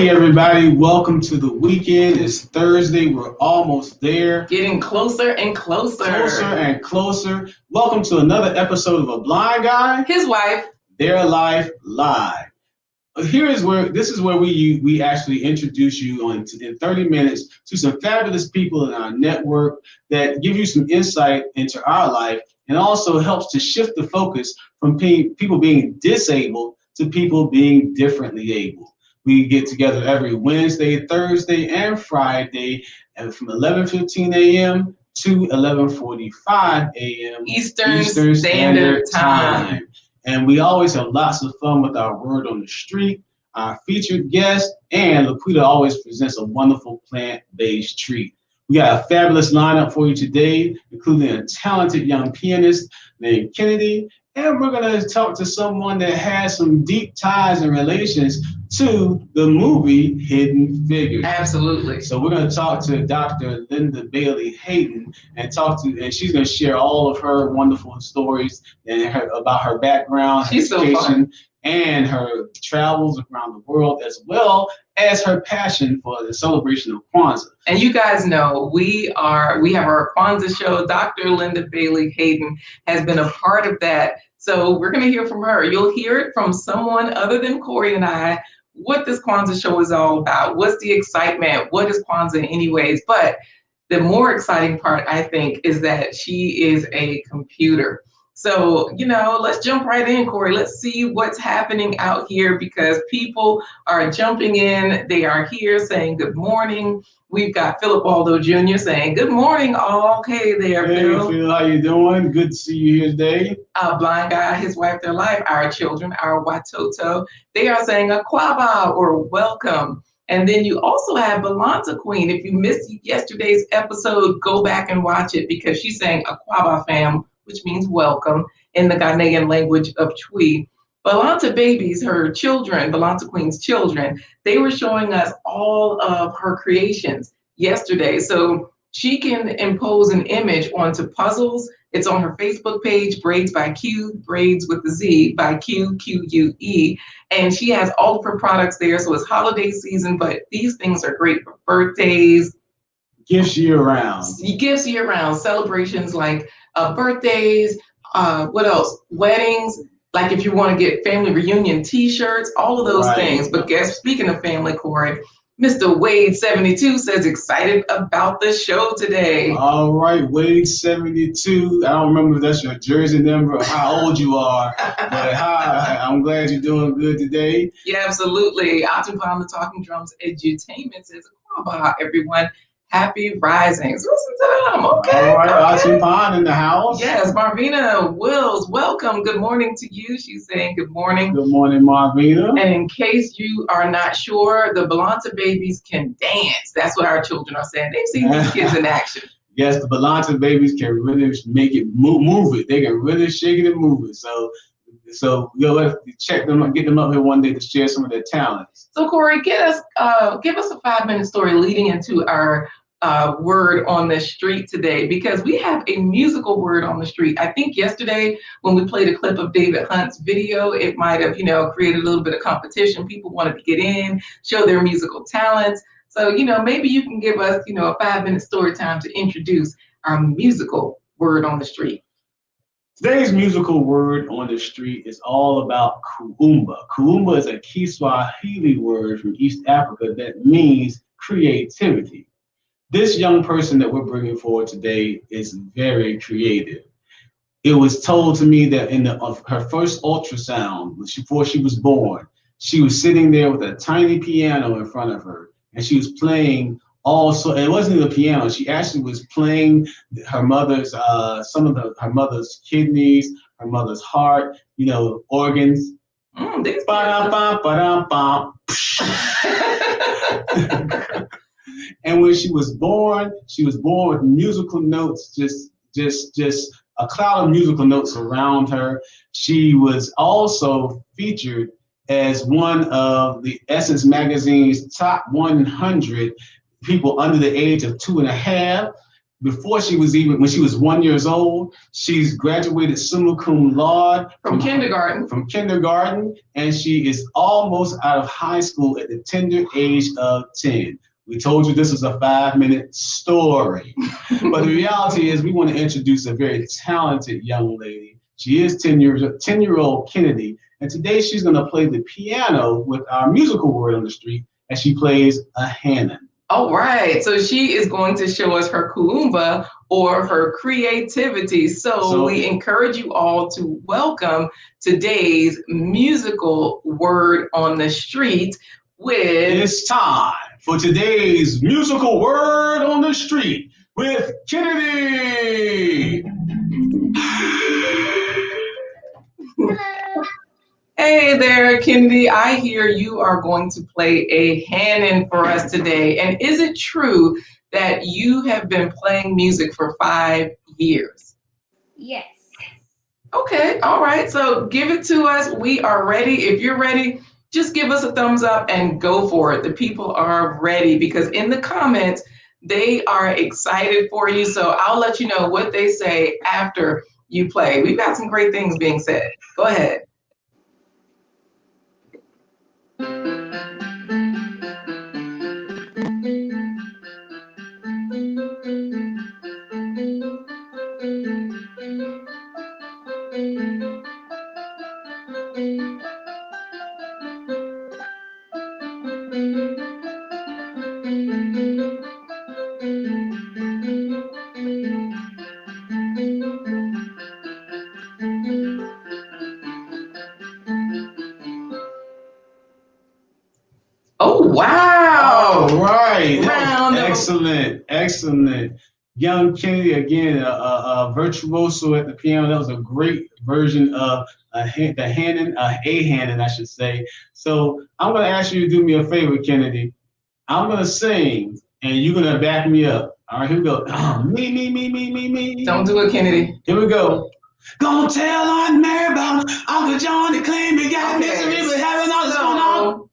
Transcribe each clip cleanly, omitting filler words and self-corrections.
Hey everybody, welcome to the weekend. It's Thursday. We're almost there. Getting closer and closer. Closer and closer. Welcome to another episode of A Blind Guy, His Wife, Their Life Live. This is where we actually introduce you in 30 minutes to some fabulous people in our network that give you some insight into our life and also helps to shift the focus from people being disabled to people being differently able. We get together every Wednesday, Thursday, and Friday, and from 11:15 a.m. to 11:45 a.m. Eastern Standard Time. And we always have lots of fun with our word on the street, our featured guest, and LaQuita always presents a wonderful plant-based treat. We got a fabulous lineup for you today, including a talented young pianist named Kennedy, and we're going to talk to someone that has some deep ties and relations to the movie Hidden Figures. Absolutely. So we're going to talk to Dr. Linda Bailey Hayden and she's going to share all of her wonderful stories and about her background, her education, and her travels around the world, as well as her passion for the celebration of Kwanzaa. And you guys know we have our Kwanzaa show. Dr. Linda Bailey Hayden has been a part of that. So we're going to hear from her. You'll hear it from someone other than Corey and I, what this Kwanzaa show is all about. What's the excitement? What is Kwanzaa anyways? But the more exciting part, I think, is that she is a computer. So, let's jump right in, Corey. Let's see what's happening out here because people are jumping in. They are here saying good morning. We've got Philip Waldo Jr. saying good morning, all. Hey there, Phil. Hey, Phil, how you doing? Good to see you here today. Blind Guy, His Wife, Their Life, our children, our Watoto. They are saying Akwaba or welcome. And then you also have Balanta Queen. If you missed yesterday's episode, go back and watch it because she's saying Akwaba fam, which means welcome in the Ghanaian language of Twi. Balanta babies, her children, Balanta Queen's children, they were showing us all of her creations yesterday. So she can impose an image onto puzzles. It's on her Facebook page, Braids by Q, Braids with the Z by Q, Q-U-E. And she has all of her products there. So it's holiday season, but these things are great for birthdays. Gifts year round. Gifts year round, celebrations like birthdays, what else? Weddings, like if you want to get family reunion t-shirts, all of those things. But speaking of family, Corey, Mr. Wade 72 says excited about the show today. All right, Wade 72. I don't remember if that's your jersey number or how old you are, but hi, I'm glad you're doing good today. Yeah, absolutely. Atumpan the Talking Drums Edutainment says, everyone. Happy risings. Listen to them. Okay. All right, Atumpan in the house. Yes, Marvina Wills, welcome. Good morning to you. She's saying good morning. Good morning, Marvina. And in case you are not sure, the Balanta babies can dance. That's what our children are saying. They've seen these kids in action. Yes, the Balanta babies can really make it move it. They can really shake it and move it. So we'll have to check them and get them up here one day to share some of their talents. So Corey, give us a 5-minute story leading into our word on the street today, because we have a musical word on the street. I think yesterday when we played a clip of David Hunt's video, it might have, created a little bit of competition. People wanted to get in, show their musical talents. So, maybe you can give us, a 5-minute story time to introduce our musical word on the street. Today's musical word on the street is all about kuumba. Kuumba is a Kiswahili word from East Africa that means creativity. This young person that we're bringing forward today is very creative. It was told to me that in her first ultrasound, before she was born, she was sitting there with a tiny piano in front of her, and she was playing also. It wasn't the piano. She actually was playing her mother's, her mother's kidneys, her mother's heart, organs. And when she was born with musical notes, just a cloud of musical notes around her. She was also featured as one of the Essence magazine's top 100 people under the age of 2.5. before she was even, when she was 1 year old, she's graduated summa cum laude From kindergarten. From kindergarten, and she is almost out of high school at the tender age of 10. We told you this was a 5-minute story, but the reality is we want to introduce a very talented young lady. She is 10-year-old Kennedy, and today she's going to play the piano with our musical word on the street, and she plays a Hanon. All right, so she is going to show us her kuumba or her creativity. So we encourage you all to welcome today's musical word on the street with... It's time for today's musical word on the street with Kennedy. Hey there, Kennedy. I hear you are going to play a Hanon for us today. And is it true that you have been playing music for 5 years? Yes. Okay, all right. So give it to us. We are ready. If you're ready, just give us a thumbs up and go for it. The people are ready because in the comments, they are excited for you. So I'll let you know what they say after you play. We've got some great things being said. Go ahead. Oh, wow. All right. Excellent. Excellent. Young Kennedy, again, a virtuoso at the piano. That was a great version of the Hanon, a Hanon, I should say. So I'm going to ask you to do me a favor, Kennedy. I'm going to sing, and you're going to back me up. All right, here we go. Me. Don't do it, Kennedy. Here we go. Gonna tell Aunt Mary about Uncle John that claimed he got misery with having all this going on.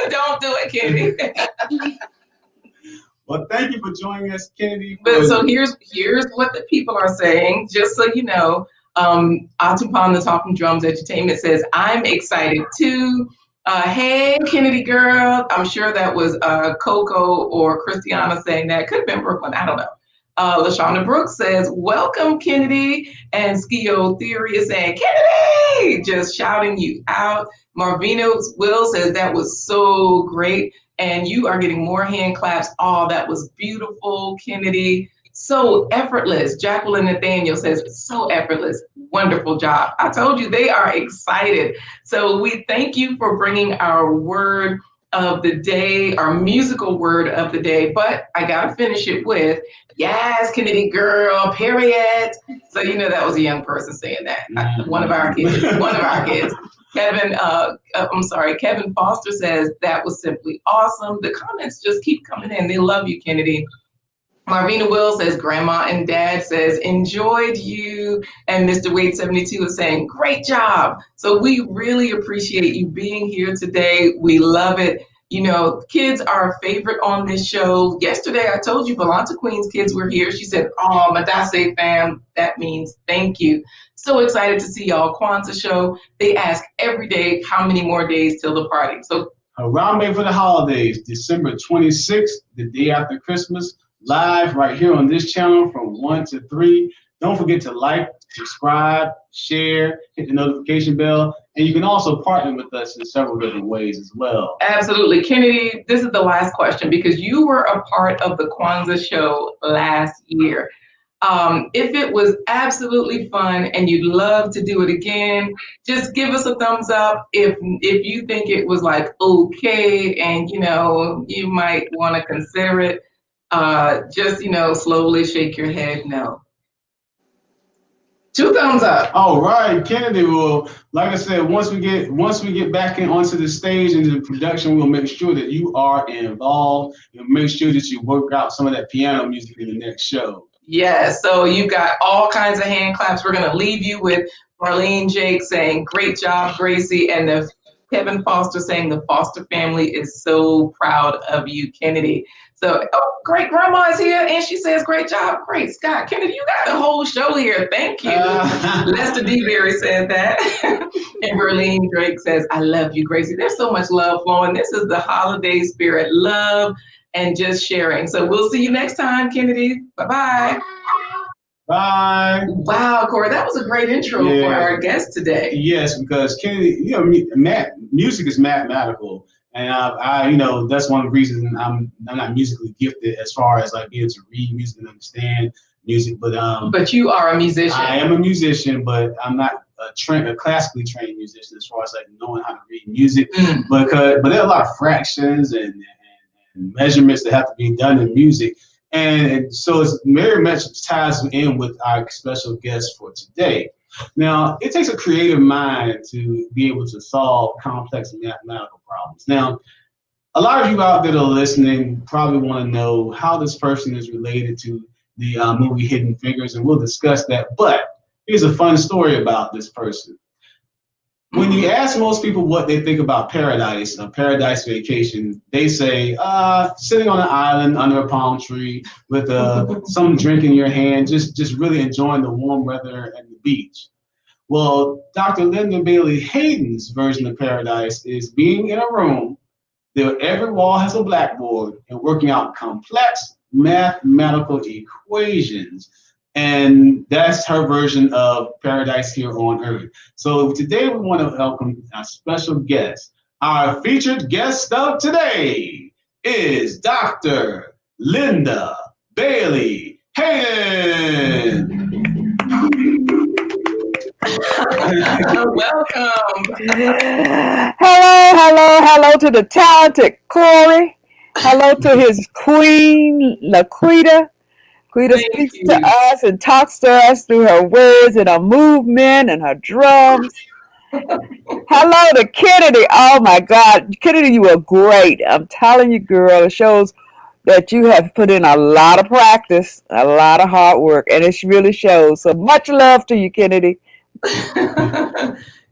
Don't do it, Kennedy. Well, thank you for joining us, Kennedy. But so here's what the people are saying, just so you know. Atumpan, the Talking Drums Edutainment says, I'm excited too. Hey, Kennedy girl. I'm sure that was Coco or Christiana saying that. Could have been Brooklyn. I don't know. LaShawna Brooks says, welcome, Kennedy. And Skio Theory is saying, Kennedy, just shouting you out. Marvino Will says, that was so great. And you are getting more hand claps. Oh, that was beautiful, Kennedy. So effortless. Jacqueline Nathaniel says, so effortless. Wonderful job. I told you they are excited. So we thank you for bringing our word of the day, our musical word of the day. But I got to finish it with, yes, Kennedy girl, period. So, you know, that was a young person saying that. One of our kids. Kevin Foster says, that was simply awesome. The comments just keep coming in. They love you, Kennedy. Marvina Will says, Grandma and Dad says, enjoyed you. And Mr. Wade 72 is saying, great job. So we really appreciate you being here today. We love it. You know, kids are a favorite on this show. Yesterday, I told you Volanta Queen's kids were here. She said, oh, Madase fam, that means thank you. So excited to see y'all. Kwanzaa show. They ask every day, how many more days till the party? So Harambe for the holidays, December 26th, the day after Christmas, live right here on this channel from 1 to 3. Don't forget to like, subscribe, share, hit the notification bell, and you can also partner with us in several different ways as well. Absolutely. Kennedy, this is the last question because you were a part of the Kwanzaa show last year. If it was absolutely fun and you'd love to do it again, just give us a thumbs up. If you think it was like okay and you know you might want to consider it, just slowly shake your head no. 2 thumbs up. All right, Kennedy. Well, like I said, once we get back onto the stage and the production, we'll make sure that you are involved and make sure that you work out some of that piano music in the next show. Yes, so you've got all kinds of hand claps. We're going to leave you with Marlene Jake saying, great job, Gracie, and the Kevin Foster saying the Foster family is so proud of you, Kennedy. So, great grandma is here, and she says, great job. Great, Scott. Kennedy, you got the whole show here. Thank you. Lester DeBerry said that. And Berlene Drake says, I love you, Gracie. There's so much love flowing. This is the holiday spirit, love and just sharing. So we'll see you next time, Kennedy. Bye-bye. Bye. Wow, Corey, that was a great intro for our guest today. Yes, because Kennedy, music is mathematical, and I that's one of the reasons I'm not musically gifted as far as like being able to read music and understand music. But you are a musician. I am a musician, but I'm not a classically trained musician as far as like knowing how to read music. But there are a lot of fractions and measurements that have to be done in music. And so it's very much ties in with our special guest for today. Now, it takes a creative mind to be able to solve complex mathematical problems. Now, a lot of you out there that are listening probably want to know how this person is related to the movie Hidden Figures, and we'll discuss that. But here's a fun story about this person. When you ask most people what they think about paradise, a paradise vacation, they say, sitting on an island under a palm tree with some drink in your hand, just really enjoying the warm weather and the beach. Well, Dr. Linda Bailey Hayden's version of paradise is being in a room where every wall has a blackboard and working out complex mathematical equations. And that's her version of paradise here on Earth. So today we want to welcome our special guest. Our featured guest of today is Dr. Linda Bailey Hayden. Welcome. Hello to the talented Corey. Hello to his queen, LaQuita. Quita speaks to us and talks to us through her words and her movement and her drums. Hello to Kennedy. Oh my God. Kennedy, you are great. I'm telling you, girl, it shows that you have put in a lot of practice, a lot of hard work, and it really shows. So much love to you, Kennedy.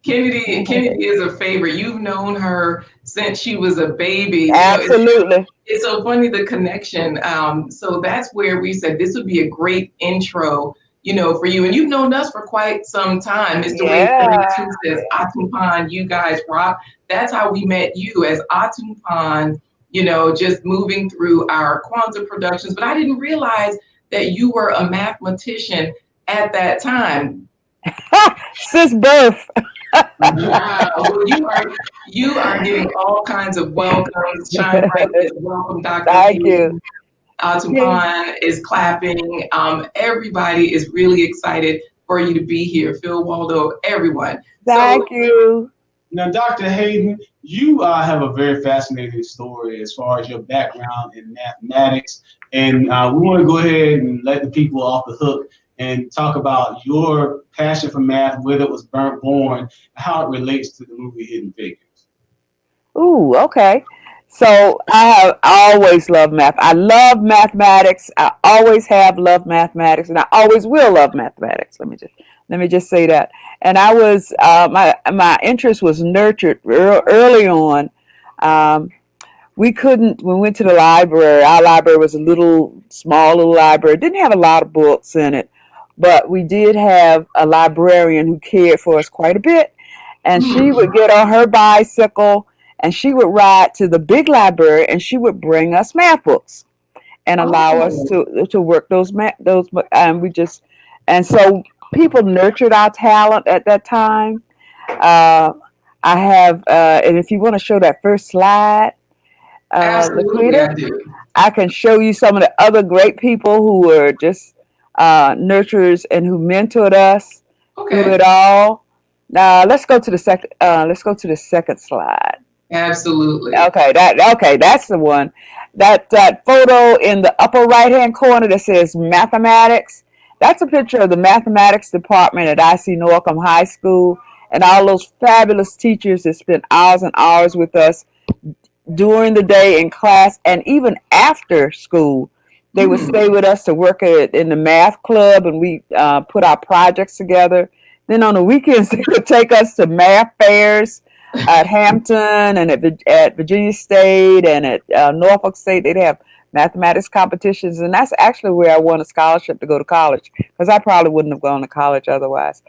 Kennedy is a favorite. You've known her since she was a baby. Absolutely. It's so funny, the connection. So that's where we said this would be a great intro, for you. And you've known us for quite some time. Mr. Wade 32 says, Atumpan, you guys rock. That's how we met you, as Atumpan, just moving through our Kwanzaa productions. But I didn't realize that you were a mathematician at that time. Since birth. Wow. Well, you are getting all kinds of welcomes. Chime right there. Welcome, Dr. Thank you. Atumpan is clapping. Everybody is really excited for you to be here. Phil Waldo, everyone. Thank you. Now, Dr. Hayden, you have a very fascinating story as far as your background in mathematics. And we want to go ahead and let the people off the hook and talk about your passion for math, whether it was born, how it relates to the movie Hidden Figures. Ooh, okay. So I have always loved math. I love mathematics. I always have loved mathematics, and I always will love mathematics. Let me just say that. And I was my interest was nurtured early on. We went to the library. Our library was a small little library. It didn't have a lot of books in it. But we did have a librarian who cared for us quite a bit. And she would get on her bicycle and she would ride to the big library and she would bring us math books and allow us to work those and so people nurtured our talent at that time. I have, and if you want to show that first slide, Absolutely, LaQuita, I do. I can show you some of the other great people who were just nurturers and who mentored us through it all. Let's go to the second. Let's go to the second slide. Absolutely. Okay, that's the one. That photo in the upper right hand corner that says mathematics. That's a picture of the mathematics department at IC Norcom High School, and all those fabulous teachers that spent hours and hours with us during the day in class and even after school. They would stay with us to work in the math club, and we put our projects together. Then on the weekends, they would take us to math fairs. at Hampton and at Virginia State and at Norfolk State, they'd have mathematics competitions, and that's actually where I won a scholarship to go to college, because I probably wouldn't have gone to college otherwise.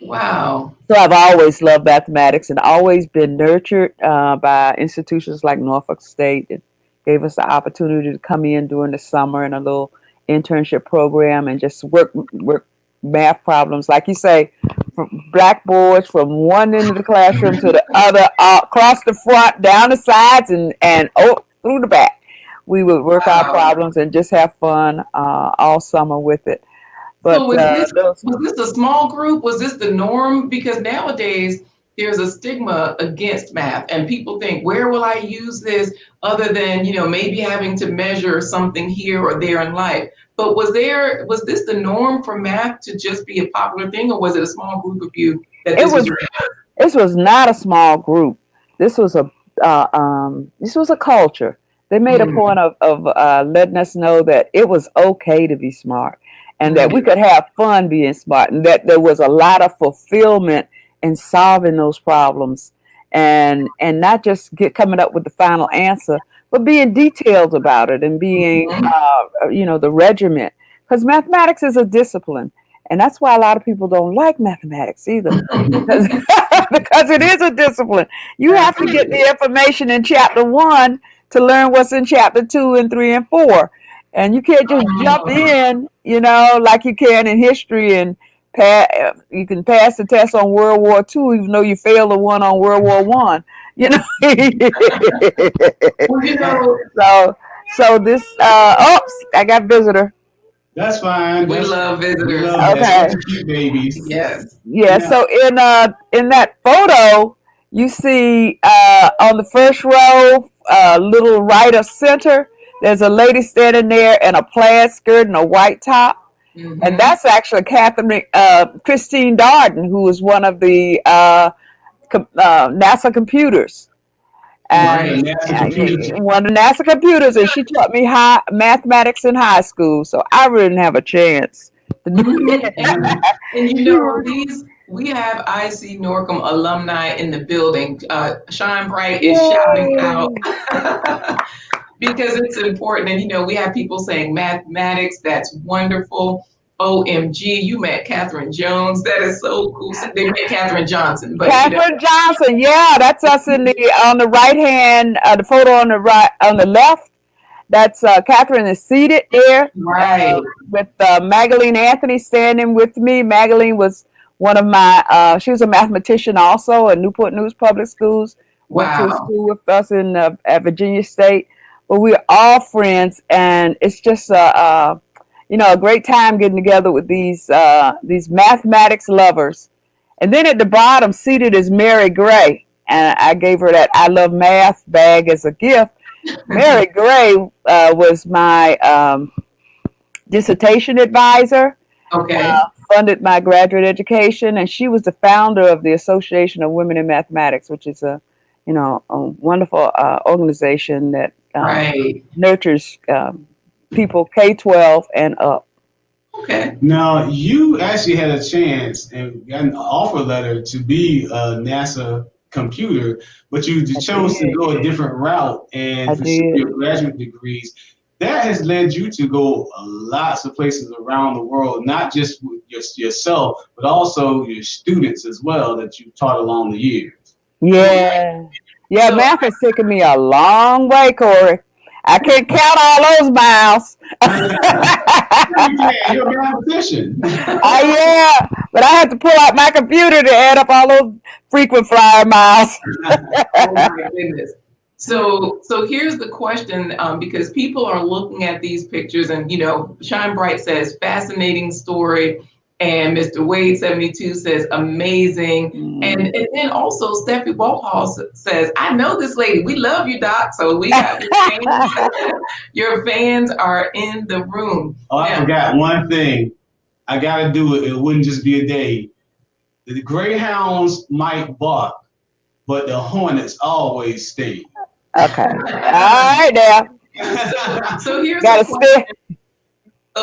Wow. So I've always loved mathematics and always been nurtured by institutions like Norfolk State that gave us the opportunity to come in during the summer in a little internship program and just work math problems, like you say, from blackboards from one end of the classroom to the other, across the front, down the sides, and through the back. We would work our Wow. problems and just have fun all summer with it. So But was this a small group? Was this the norm? Because nowadays there's a stigma against math, and people think, where will I use this other than, maybe having to measure something here or there in life? But was this the norm for math to just be a popular thing, or was it a small group of you that it was this was not a small group. This was a culture. They made a point of letting us know that it was okay to be smart, and that we could have fun being smart, and that there was a lot of fulfillment in solving those problems, and not just coming up with the final answer, but being detailed about it and being the regiment, because mathematics is a discipline, and that's why a lot of people don't like mathematics either, because because it is a discipline. You have to get the information in chapter 1 to learn what's in chapter 2 and 3 and 4. And you can't just jump in, like you can in history, and you can pass the test on World War II, even though you failed the one on World War One. So this, oops, I got visitor. That's fine. We love visitors. We love Okay. cute babies. Yes. Yeah. So in that photo, you see on the first row, little right of center, there's a lady standing there in a plaid skirt and a white top. Mm-hmm. And that's actually Christine Darden, who was one of the NASA computers. And one of the NASA computers, and she taught me mathematics in high school, so I really didn't have a chance to do it. And we have IC Norcom alumni in the building. Shine Bright is shouting out because it's important. And we have people saying mathematics, that's wonderful. OMG, you met Catherine Jones. That is so cool. They met Catherine Johnson. But Catherine Johnson, yeah, that's us on the right hand, the photo on the left. That's Catherine is seated there, right, with Magdalene Anthony standing with me. Magdalene was one of my, she was a mathematician also at Newport News Public Schools. Went to school with us at Virginia State. But we're all friends, and it's just a great time getting together with these mathematics lovers. And then at the bottom, seated is Mary Gray, and I gave her that I Love Math bag as a gift. Mary Gray was my dissertation advisor. Okay. Funded my graduate education, and she was the founder of the Association of Women in Mathematics, which is a wonderful organization that nurtures people K-12 and up. Okay. Now, you actually had a chance and got an offer letter to be a NASA computer, but you chose to go a different route and pursue your graduate degrees. That has led you to go lots of places around the world, not just with yourself, but also your students as well that you taught along the years. Yeah. Yeah, so, math has taken me a long way, Corey. I can't count all those miles. You're a mathematician. Yeah, but I had to pull out my computer to add up all those frequent flyer miles. Oh my goodness. So here's the question, because people are looking at these pictures, and Shine Bright says fascinating story, and Mr. Wade 72 says amazing, and then also Steffi Walthall says, I know this lady. We love you, Doc. So we got your fans are in the room. Oh, I forgot one thing. I gotta do it. It wouldn't just be a day. The Greyhounds might bark, but the Hornets always stay. Okay. All right now. So here's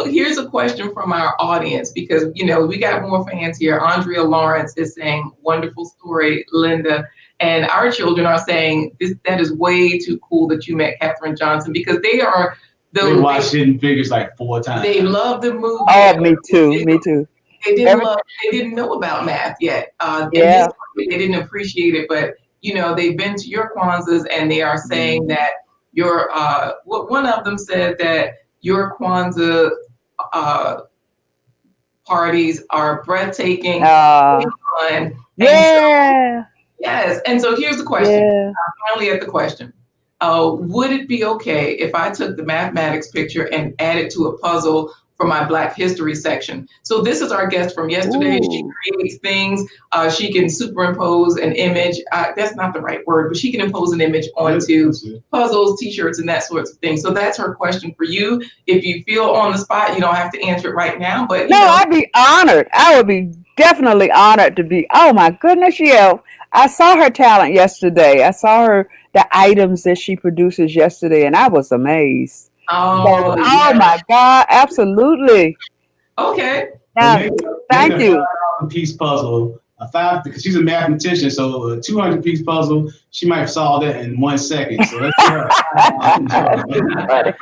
here's a question from our audience, because we got more fans here. Andrea Lawrence is saying wonderful story, Linda. And our children are saying that is way too cool that you met Katherine Johnson, because they are They watched Hidden Figures like 4 times. They love the movie. Oh, me too. Me too. They didn't know about math yet. Yeah. They didn't appreciate it, but they've been to your Kwanzas and they are saying that your one of them said that your Kwanzaa parties are breathtaking, fun. Yeah. Yes. And so here's the question. Yeah. I'm finally at the question. Would it be okay if I took the mathematics picture and added to a puzzle for my Black History section? So this is our guest from yesterday. Ooh. She creates things. She can superimpose an image. That's not the right word, but she can impose an image onto puzzles, T-shirts, and that sorts of things. So that's her question for you. If you feel on the spot, you don't have to answer it right now. But I'd be honored. I would be definitely honored to be. Oh my goodness, yeah. I saw her talent yesterday. I saw the items that she produces yesterday, and I was amazed. Oh, oh my God, absolutely. Okay. Now, thank you. 500-piece puzzle, because she's a mathematician, so a 200-piece puzzle, she might solve that in 1 second. So let's Right.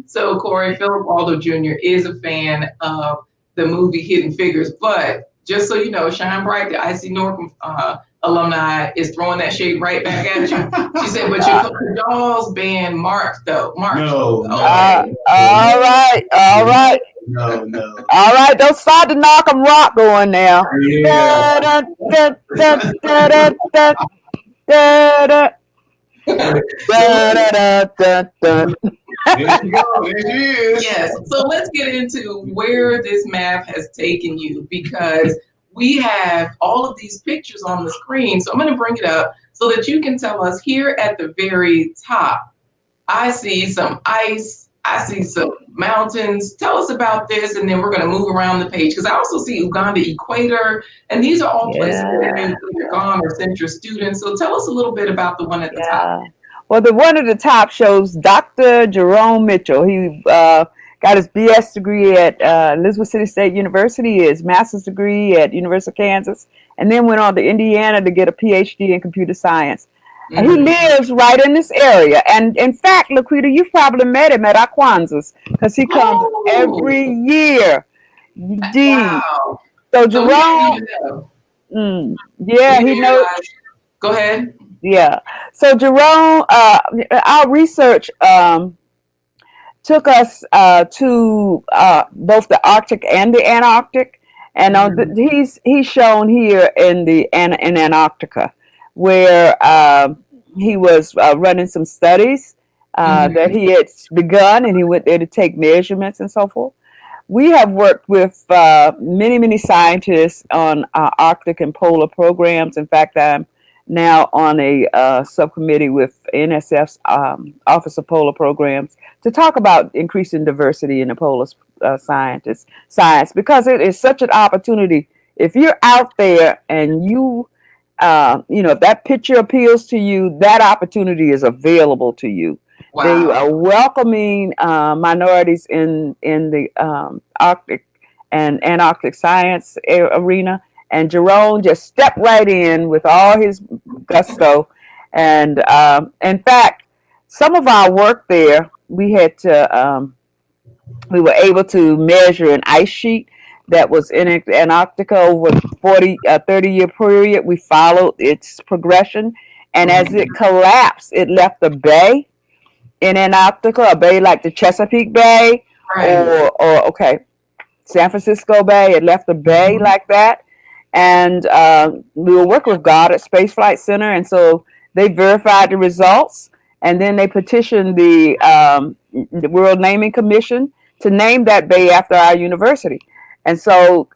So Corey, Philip Waldo Jr. is a fan of the movie Hidden Figures, but just so you know, Shine Bright, the IC Northam alumni, is throwing that shade right back at you. She said, but your Jaws band Mark, though. Mark. No. Okay. All right. No. All right, don't start the knock 'em rock going now. Yeah. There she goes. There she is. Yes. So let's get into where this map has taken you, because we have all of these pictures on the screen. So I'm going to bring it up so that you can tell us here at the very top. I see some ice. I see some mountains. Tell us about this, and then we're going to move around the page, because I also see Uganda Equator, and these are all places that you've gone or sent your students. So tell us a little bit about the one at the top. Well, the one at the top shows Dr. Jerome Mitchell. He got his BS degree at Elizabeth City State University, his master's degree at University of Kansas, and then went on to Indiana to get a PhD in computer science. And he lives right in this area. And in fact, LaQuita, you've probably met him at our Kwanzas, because he comes every year. Wow. So Jerome, he knows. Go ahead. Yeah. So Jerome, our research took us to both the Arctic and the Antarctic, and he's shown here in Antarctica, where he was running some studies that he had begun, and he went there to take measurements and so forth. We have worked with many scientists on Arctic and polar programs. In fact, I'm now on a subcommittee with NSF's Office of Polar Programs to talk about increasing diversity in the polar science, because it is such an opportunity. If you're out there and if that picture appeals to you, that opportunity is available to you. Wow. They are welcoming minorities in the Arctic and Antarctic science arena. And Jerome just stepped right in with all his gusto. And in fact, some of our work there, we were able to measure an ice sheet that was in Antarctica over a 30-year period. We followed its progression. And as it collapsed, it left a bay in Antarctica, a bay like the Chesapeake Bay or San Francisco Bay. It left a bay like that. And we were working with Goddard Space Flight Center, and so they verified the results, and then they petitioned the World Naming Commission to name that bay after our university. And so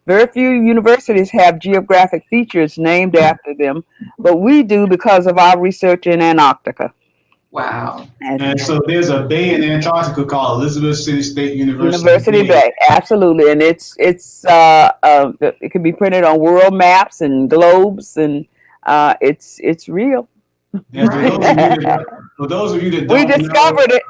very few universities have geographic features named after them, but we do because of our research in Antarctica. Wow. And so there's a bay in Antarctica called Elizabeth City State University. University Bay, absolutely. And it can be printed on world maps and globes, and it's real. And for those of you that don't we discovered it.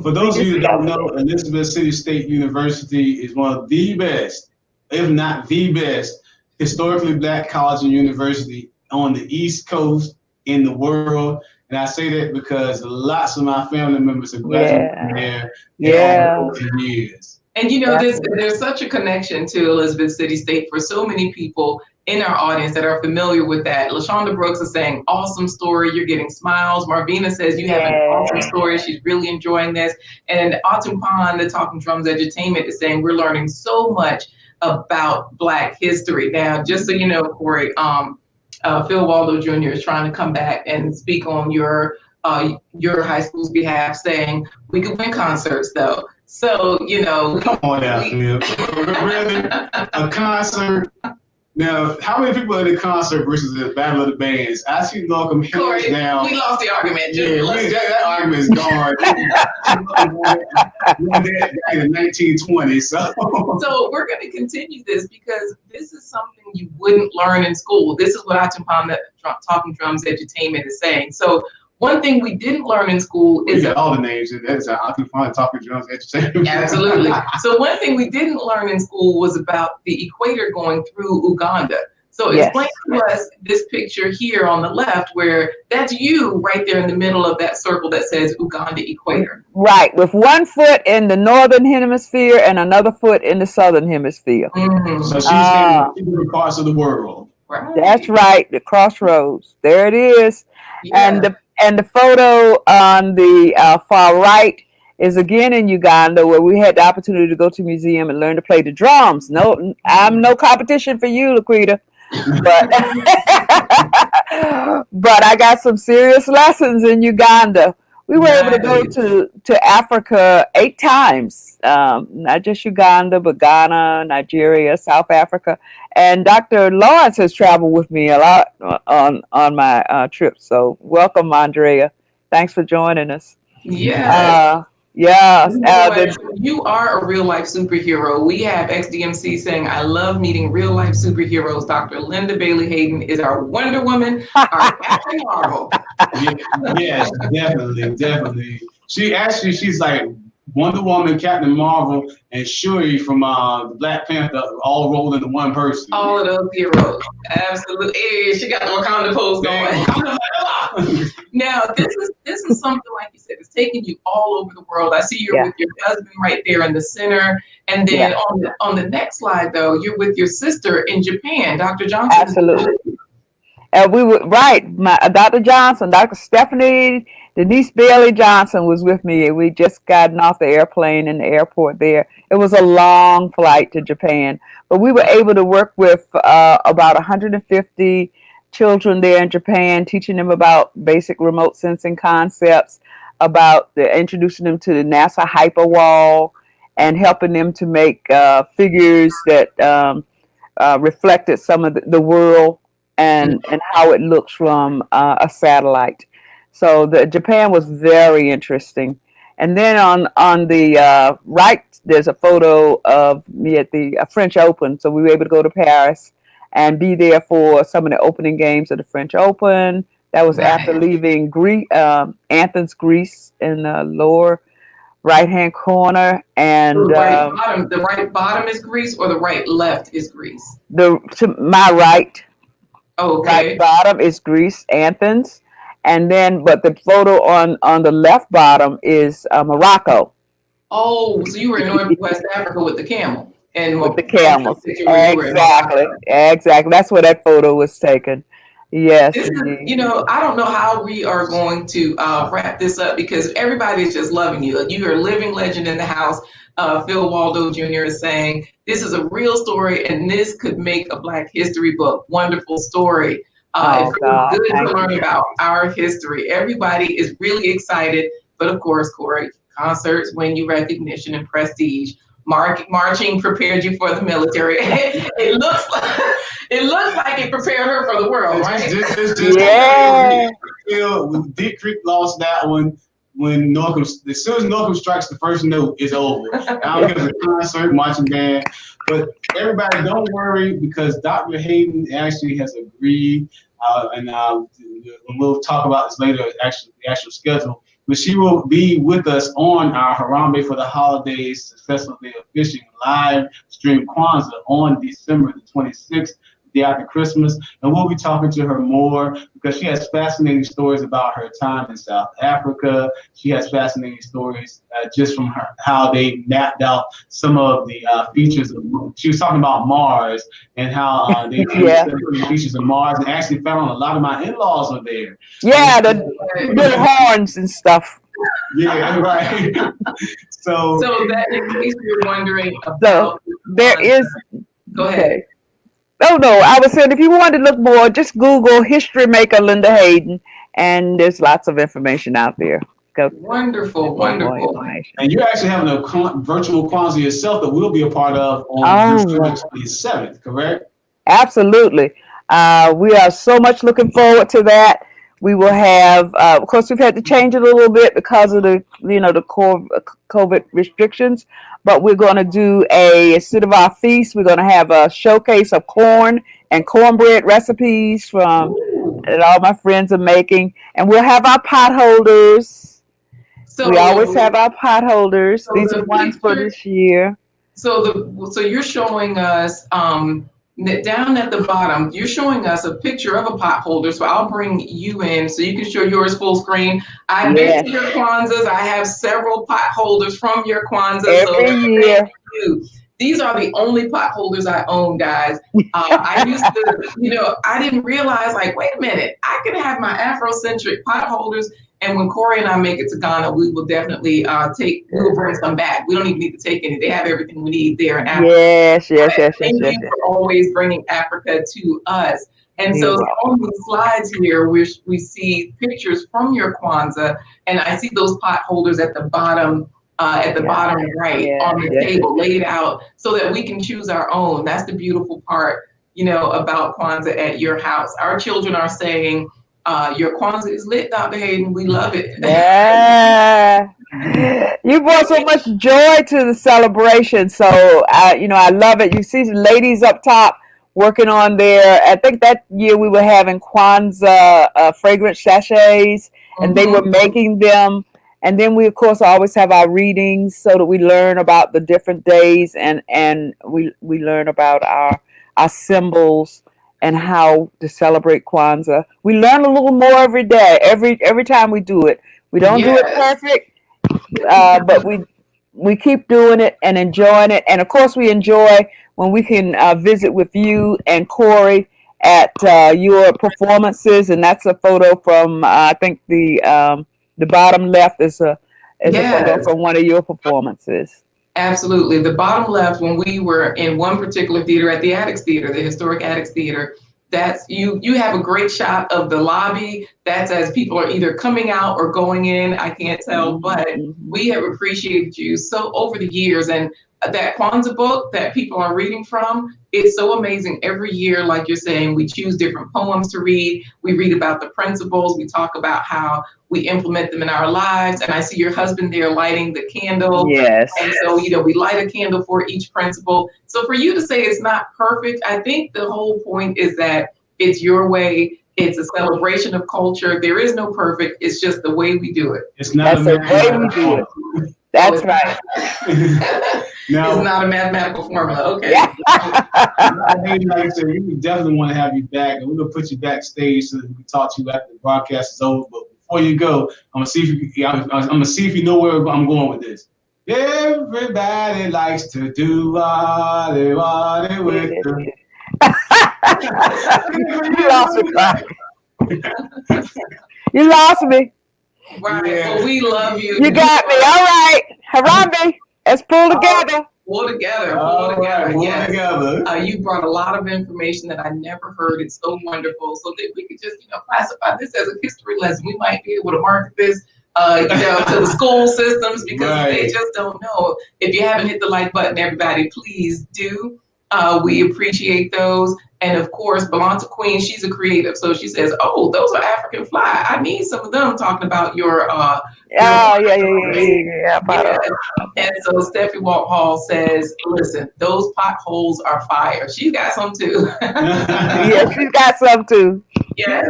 For those of you that don't know, Elizabeth City State University is one of the best, if not the best, historically black college and university on the East Coast in the world. And I say that because lots of my family members have graduated from there in over 40 years. And there's such a connection to Elizabeth City State for so many people in our audience that are familiar with that. LaShonda Brooks is saying, awesome story. You're getting smiles. Marvina says you have an awesome story. She's really enjoying this. And Atumpan, the Talking Drums Edutainment, is saying we're learning so much about Black history. Now, just so you know, Corey, Phil Waldo Jr. is trying to come back and speak on your high school's behalf, saying we could win concerts though. So, come on now, Phil. Really? A concert? Now, how many people at the concert versus the Battle of the Bands? I see Malcolm hands down. We lost the argument. That argument is gone. Back in 1920. So we're going to continue this because this is something you wouldn't learn in school. This is what Atumpan, the Talking Drums Edutainment, is saying. So one thing we didn't learn in school is all the names in that. Atumpan, Talking Drums Edutainment. Absolutely. So one thing we didn't learn in school was about the equator going through Uganda. So explain to us this picture here on the left, where that's you right there in the middle of that circle that says Uganda equator. Right, with one foot in the northern hemisphere and another foot in the southern hemisphere. Mm-hmm. So she's in different parts of the world. Right. That's right, the crossroads. There it is. Yeah. And the photo on the far right is again in Uganda, where we had the opportunity to go to a museum and learn to play the drums. No, I'm no competition for you, LaQuita. But but I got some serious lessons in Uganda. We were able to go to Africa 8 times, not just Uganda, but Ghana, Nigeria, South Africa. And Dr. Lawrence has traveled with me a lot on my trips. So welcome, Andrea. Thanks for joining us. Yeah. You are a real life superhero. We have XDMC saying, I love meeting real life superheroes. Dr. Linda Bailey Hayden is our Wonder Woman, our Captain Marvel. Yes, definitely. She's like Wonder Woman, Captain Marvel, and Shuri from Black Panther, all rolled into one person. All of those heroes. Absolutely. Hey, she got the Wakanda pose going. Now, this is something, like you said, it's taking you all over the world. I see you're with your husband right there in the center. And then on the next slide, though, you're with your sister in Japan, Dr. Johnson. Absolutely. We were Dr. Johnson, Dr. Stephanie Denise Bailey Johnson was with me. We just gotten off the airplane in the airport there. It was a long flight to Japan, but we were able to work with about 150 children there in Japan, teaching them about basic remote sensing concepts, about introducing them to the NASA Hyperwall, and helping them to make figures that reflected some of the world and how it looks from a satellite. So Japan was very interesting. And then on the right, there's a photo of me at the French Open. So we were able to go to Paris and be there for some of the opening games of the French Open. That was after leaving Athens, Greece, in the lower right-hand corner. And the right bottom is Greece, or the right left is Greece? To my right. Okay. Right bottom is Greece, Athens. And then, but the photo on the left bottom is Morocco. Oh, so you were in Northwest Africa with the camel. And with the camels. Exactly. That's where that photo was taken. Yes. I don't know how we are going to wrap this up, because everybody is just loving you. You're a living legend in the house. Phil Waldo Jr. is saying, this is a real story, and this could make a Black history book. Wonderful story. It's good to learn about our history. Everybody is really excited. But of course, Corey, concerts win you recognition and prestige. Marching prepared you for the military. It looks like it prepared her for the world, right? Deep Creek lost that one. When as soon as Norcom strikes the first note, it's over. I don't get a concert, marching band. But everybody, don't worry, because Dr. Hayden actually has agreed, and we'll talk about this later, the actual schedule. But she will be with us on our Harambe for the Holidays Successful Day of Fishing live stream Kwanzaa on December the 26th. day after Christmas, and we'll be talking to her more because she has fascinating stories about her time in South Africa. She has fascinating stories just from how they mapped out some of the features. She was talking about Mars and how they studied features of Mars and actually found a lot of my in-laws were there. Yeah, the little horns and stuff. Yeah, right. So that in case you're wondering about, there is. Go ahead. Oh no, I was saying if you wanted to look more, just Google History Maker Linda Hayden, and there's lots of information out there. Wonderful, wonderful. And you're actually having a virtual Kwanzaa yourself that we'll be a part of on December 27th, correct? Absolutely. We are so much looking forward to that. We will have, of course, we've had to change it a little bit because of the, the COVID restrictions. But we're going to do instead of our feast, we're going to have a showcase of corn and cornbread recipes that all my friends are making, and we'll have our pot holders. So we always have our pot holders. So these are ones for this year. So you're showing us. Down at the bottom, you're showing us a picture of a pot holder. So I'll bring you in so you can show yours full screen. I've been to your Kwanzaas. I have several pot holders from your Kwanzaa. Every year. These are the only pot holders I own, guys. I used to, I didn't realize, wait a minute, I can have my Afrocentric pot holders. And when Corey and I make it to Ghana, we will definitely we'll bring some back. We don't even need to take any. They have everything we need there in Africa. Yes. Thank you for always bringing Africa to us. And so on the slides here, we see pictures from your Kwanzaa, and I see those pot holders at the bottom, right on the table, laid out so that we can choose our own. That's the beautiful part, about Kwanzaa at your house. Our children are saying, your Kwanzaa is lit, Dr. Hayden. We love it. Yeah. You brought so much joy to the celebration. So, I love it. You see the ladies up top working on I think that year we were having Kwanzaa fragrance sachets, and they were making them. And then we, of course, always have our readings so that we learn about the different days and we learn about our symbols and how to celebrate Kwanzaa. We learn a little more every day, every time we do it. We don't do it perfect, but we keep doing it and enjoying it. And of course, we enjoy when we can visit with you and Corey at your performances. And that's a photo from I think the bottom left is a photo from one of your performances. Absolutely. The bottom left, when we were in one particular theater at the Addicts Theater, the Historic Addicts Theater, that's you have a great shot of the lobby. That's as people are either coming out or going in. I can't tell, but we have appreciated you so over the years. And that Kwanzaa book that people are reading from, it's so amazing. Every year, like you're saying, we choose different poems to read. We read about the principles. We talk about how we implement them in our lives. And I see your husband there lighting the candle. Yes. And so, we light a candle for each principle. So for you to say it's not perfect, I think the whole point is that it's your way. It's a celebration of culture. There is no perfect. It's just the way we do it. It's not the way we do it. That's right. Now, it's not a mathematical formula. Okay. We definitely want to have you back, and we're gonna put you backstage so that we can talk to you after the broadcast is over. But before you go, I'm gonna see if you know where I'm going with this. Everybody likes to do what they want with them. You lost me. You lost me. Right. Yeah. Well, we love you. You got me. All right. Harambe. Let's pull together. Pull together. You brought a lot of information that I never heard. It's so wonderful. So that we could just, classify this as a history lesson. We might be able to market this, to the school systems because they just don't know. If you haven't hit the like button, everybody, please do. We appreciate those. And of course, Balanta Queen, she's a creative. So she says, oh, those are African fly. I need some of them talking about your yeah. And so Steffi Walk Hall says, listen, those potholes are fire. She's got some too. Yeah, she's got some too. Yes.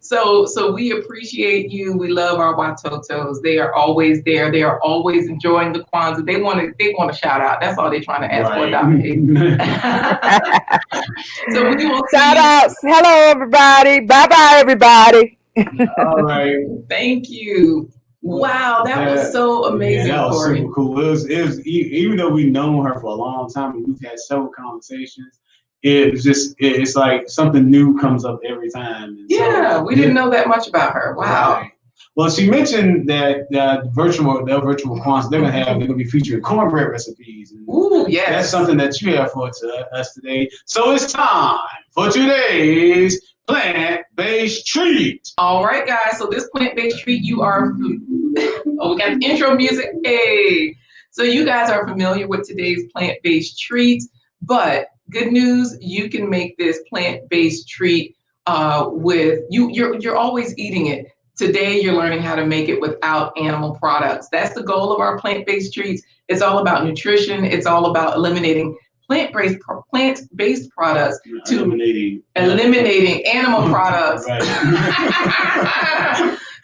So we appreciate you. We love our Watotos. They are always there. They are always enjoying the Kwanzaa. They want to shout out. That's all they're trying to ask for, Dr. Hayden. So we will shout outs. Hello, everybody. Bye bye, everybody. All right. Thank you. Wow, that was so amazing. Yeah, that was Corey. super cool. It was even though we've known her for a long time and we've had several conversations. It's like something new comes up every time. And yeah, so, we didn't know that much about her. Wow. Right. Well, she mentioned that virtual Kwanzaa they're gonna be featuring cornbread recipes. And ooh, yes. That's something that you have for us today. So it's time for today's plant-based treat. All right, guys. So this plant-based treat, we got the intro music. Hey. So you guys are familiar with today's plant-based treat, but good news, you can make this plant-based treat with you're always eating it. Today you're learning how to make it without animal products. That's the goal of our plant-based treats. It's all about nutrition. It's all about eliminating plant-based products to eliminating animal products.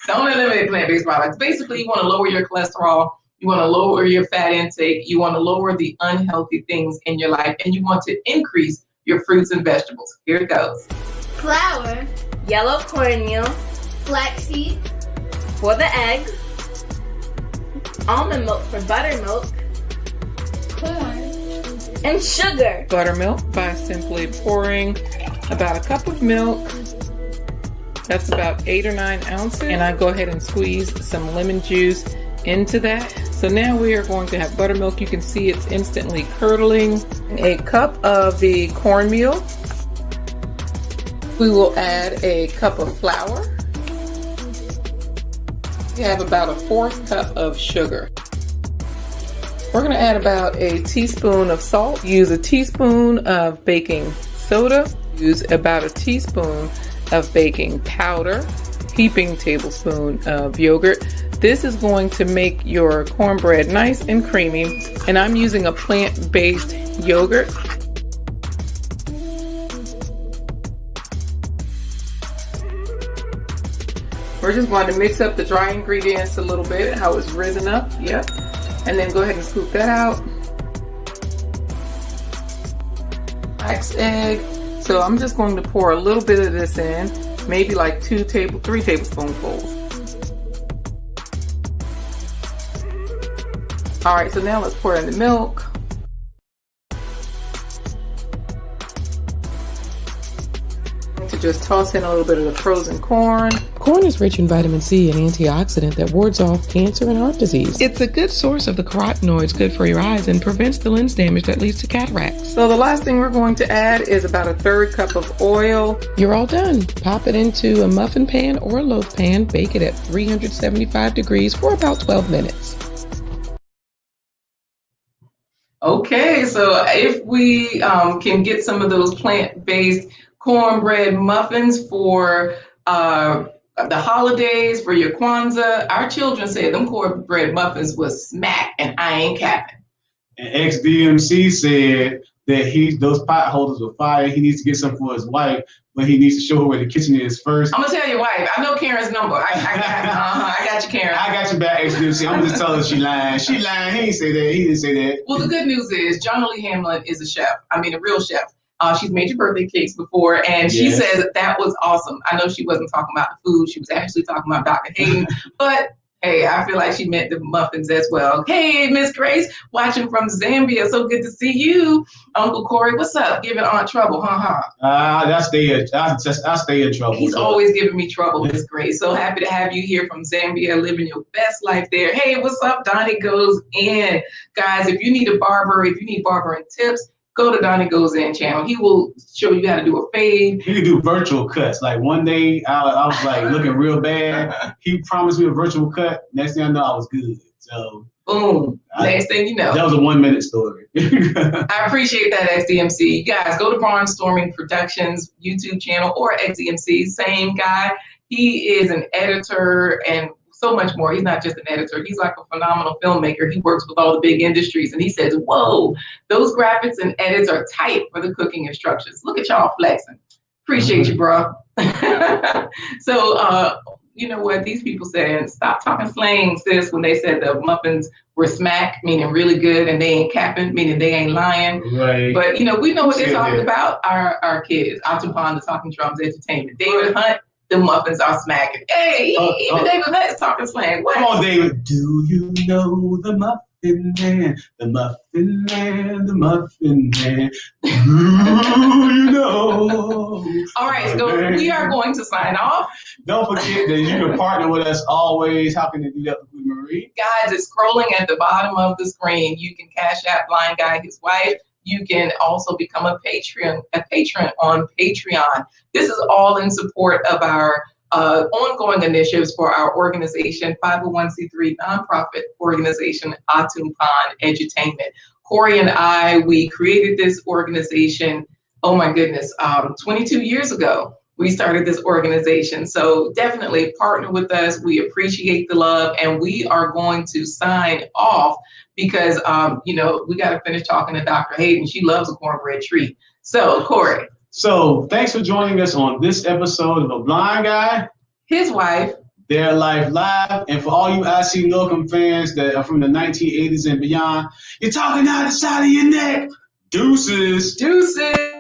Don't eliminate plant-based products. Basically, you want to lower your cholesterol. You want to lower your fat intake. You want to lower the unhealthy things in your life, and you want to increase your fruits and vegetables. Here it goes. Flour, yellow cornmeal, flax seeds for the eggs, almond milk for buttermilk, corn, and sugar. Buttermilk by simply pouring about a cup of milk. That's about 8 or 9 ounces. And I go ahead and squeeze some lemon juice into that. So now we are going to have buttermilk. You can see it's instantly curdling. A cup of the cornmeal. We will add a cup of flour. We have about a 1/4 cup of sugar. We're going to add about a teaspoon of salt. Use a teaspoon of baking soda. Use about a teaspoon of baking powder. Heaping tablespoon of yogurt. This is going to make your cornbread nice and creamy, and I'm using a plant-based yogurt. We're just going to mix up the dry ingredients a little bit, how it's risen up, yep. And then go ahead and scoop that out. Flax egg. So I'm just going to pour a little bit of this in, maybe like 3 tablespoonfuls. All right, so now let's pour in the milk. To just toss in a little bit of the frozen corn. Corn is rich in vitamin C, an antioxidant that wards off cancer and heart disease. It's a good source of the carotenoids good for your eyes and prevents the lens damage that leads to cataracts. So the last thing we're going to add is about a 1/3 cup of oil. You're all done. Pop it into a muffin pan or a loaf pan. Bake it at 375 degrees for about 12 minutes. Okay, so if we can get some of those plant-based cornbread muffins for the holidays, for your Kwanzaa, our children said them cornbread muffins was smack, and I ain't capping. And ex-DMC said that those pot holders were fire. He needs to get some for his wife, but he needs to show her where the kitchen is first. I'm gonna tell your wife. I know Karen's number. I got you, Karen. I got you back, ex-DMC. I'm just telling her she lying. She lying. He didn't say that. He didn't say that. Well, the good news is John Lee Hamlin is a chef. I mean, a real chef. She's made your birthday cakes before, and she says that was awesome. I know she wasn't talking about the food. She was actually talking about Dr. Hayden, but hey, I feel like she meant the muffins as well. Hey, Miss Grace, watching from Zambia. So good to see you. Uncle Corey, what's up? Giving Aunt trouble, huh? I stay in trouble. He's always giving me trouble, Miss Grace. So happy to have you here from Zambia, living your best life there. Hey, what's up? Donnie Goes In. Guys, if you need a barber, if you need barbering tips, go to Donnie Goes In channel. He will show you how to do a fade. He can do virtual cuts. Like one day I was like looking real bad. He promised me a virtual cut. Next thing I know, I was good. So boom. Next thing you know. That was a 1-minute story. I appreciate that, XDMC. You guys, go to Barnstorming Productions YouTube channel or XDMC. Same guy. He is an editor and so much more. He's not just an editor. He's like a phenomenal filmmaker. He works with all the big industries, and he says, whoa, those graphics and edits are tight for the cooking instructions. Look at y'all flexing. Appreciate you, bro. So, you know what? These people saying, stop talking slang, sis, when they said the muffins were smack, meaning really good, and they ain't capping, meaning they ain't lying. Right. But, we know what they're talking about, our kids. Atumpan, the Talking Drums Entertainment. David Hunt, the muffins are smacking. Hey, even David Hunt is talking slang. What? Come on, David. Do you know the Muffin Man? The Muffin Man, the Muffin Man. Do you know? All right, so we are going to sign off. Don't forget that you can partner with us always. How can they do that, LaQuita Marie? Guys, it's scrolling at the bottom of the screen. You can cash out Blind Guy, his wife. You can also become a patron on Patreon. This is all in support of our ongoing initiatives for our organization, 501c3 nonprofit organization, Atumpan Edutainment. Corey and I, we created this organization, oh my goodness, 22 years ago. We started this organization. So definitely partner with us. We appreciate the love, and we are going to sign off because, we got to finish talking to Dr. Hayden. She loves a cornbread treat. So, Corey. So thanks for joining us on this episode of A Blind Guy, his wife, Their Life Live. And for all you IC Locum fans that are from the 1980s and beyond, you're talking out the side of your neck. Deuces. Deuces.